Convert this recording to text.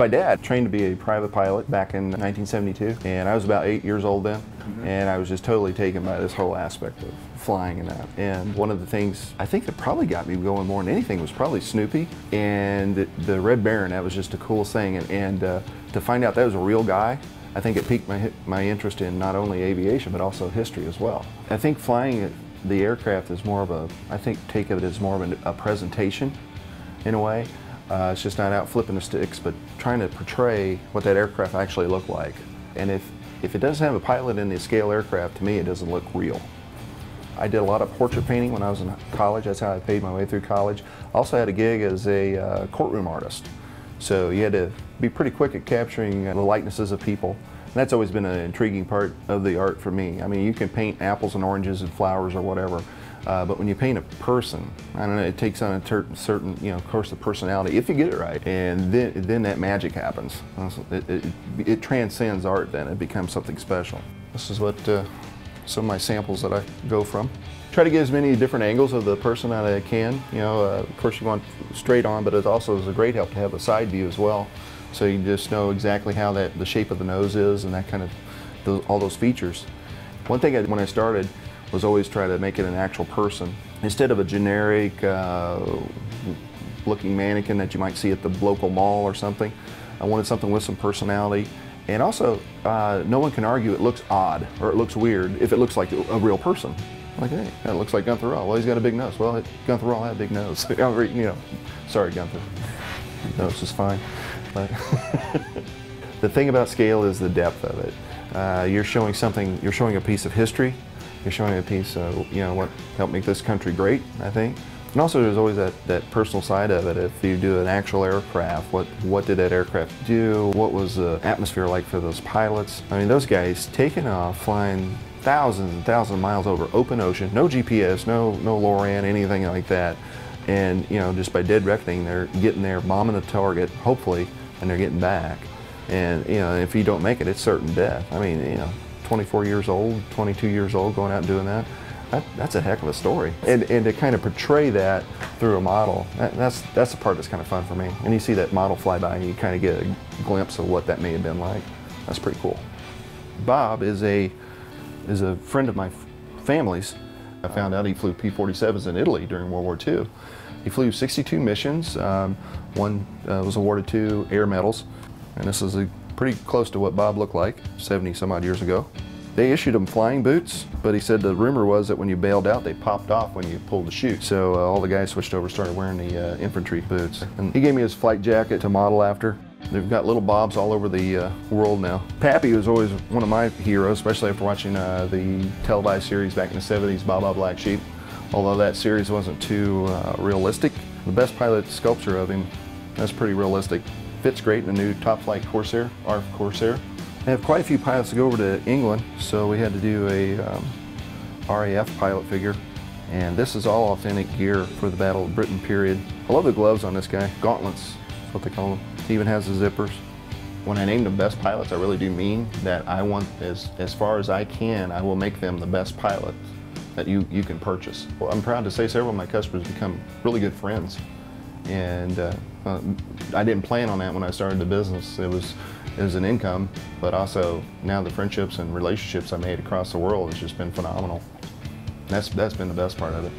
My dad trained to be a private pilot back in 1972, and I was about 8 years old then, and I was just totally taken by this whole aspect of flying and that. And one of the things I think that probably got me going more than anything was probably Snoopy and the Red Baron. That was just the coolest thing, and to find out that was a real guy, I think it piqued my interest in not only aviation but also history as well. I think flying the aircraft is more of a, I think take of it as more of a presentation in a way. It's just not out flipping the sticks, but trying to portray what that aircraft actually looked like. And if it doesn't have a pilot in the scale aircraft, to me it doesn't look real. I did a lot of portrait painting when I was in college. That's how I paid my way through college. I also had a gig as a courtroom artist. So you had to be pretty quick at capturing the likenesses of people. And that's always been an intriguing part of the art for me. I mean, you can paint apples and oranges and flowers or whatever. But when you paint a person, I don't know, it takes on a certain, of course, the personality, if you get it right. And then that magic happens. It transcends art then, it becomes something special. This is what some of my samples that I go from. Try to get as many different angles of the person that I can. Of course you want straight on, but it also is a great help to have a side view as well. So you just know exactly how the shape of the nose is and that kind of, all those features. One thing when I started was always try to make it an actual person. Instead of a generic looking mannequin that you might see at the local mall or something, I wanted something with some personality. And also, no one can argue it looks odd or it looks weird if it looks like a real person. Like, hey, that looks like Gunther Rall. Well, he's got a big nose. Well, Gunther Rall had a big nose. Sorry, Gunther. Your nose is fine. But the thing about scale is the depth of it. You're showing something, you're showing a piece of history. You're showing a piece of, what helped make this country great, I think. And also there's always that personal side of it. If you do an actual aircraft, what did that aircraft do? What was the atmosphere like for those pilots? I mean, those guys taking off, flying thousands and thousands of miles over open ocean, no GPS, no LORAN, anything like that. And, just by dead reckoning, they're getting there, bombing the target, hopefully, and they're getting back. And, if you don't make it, it's certain death. I mean, 24 years old, 22 years old, going out and doing that, that's a heck of a story. And to kind of portray that through a model, that's the part that's kind of fun for me. And you see that model fly by and you kind of get a glimpse of what that may have been like. That's pretty cool. Bob is a friend of my family's. I found out he flew P-47s in Italy during World War II. He flew 62 missions. One was awarded 2 air medals. And this is pretty close to what Bob looked like 70 some odd years ago. They issued him flying boots, but he said the rumor was that when you bailed out, they popped off when you pulled the chute. So all the guys switched over, started wearing the infantry boots. And he gave me his flight jacket to model after. They've got little Bobs all over the world now. Pappy was always one of my heroes, especially after watching the televised series back in the 70s, Baa Black Sheep. Although that series wasn't too realistic. The best pilot sculpture of him, that's pretty realistic. Fits great in the new Top Flight Corsair, ARF Corsair. I have quite a few pilots to go over to England, so we had to do a RAF pilot figure. And this is all authentic gear for the Battle of Britain period. I love the gloves on this guy. Gauntlets, is what they call them. He even has the zippers. When I name them best pilots, I really do mean that I want, as far as I can, I will make them the best pilot that you can purchase. Well, I'm proud to say several of my customers become really good friends. And I didn't plan on that when I started the business. It was an income, but also now the friendships and relationships I made across the world has just been phenomenal. That's been the best part of it.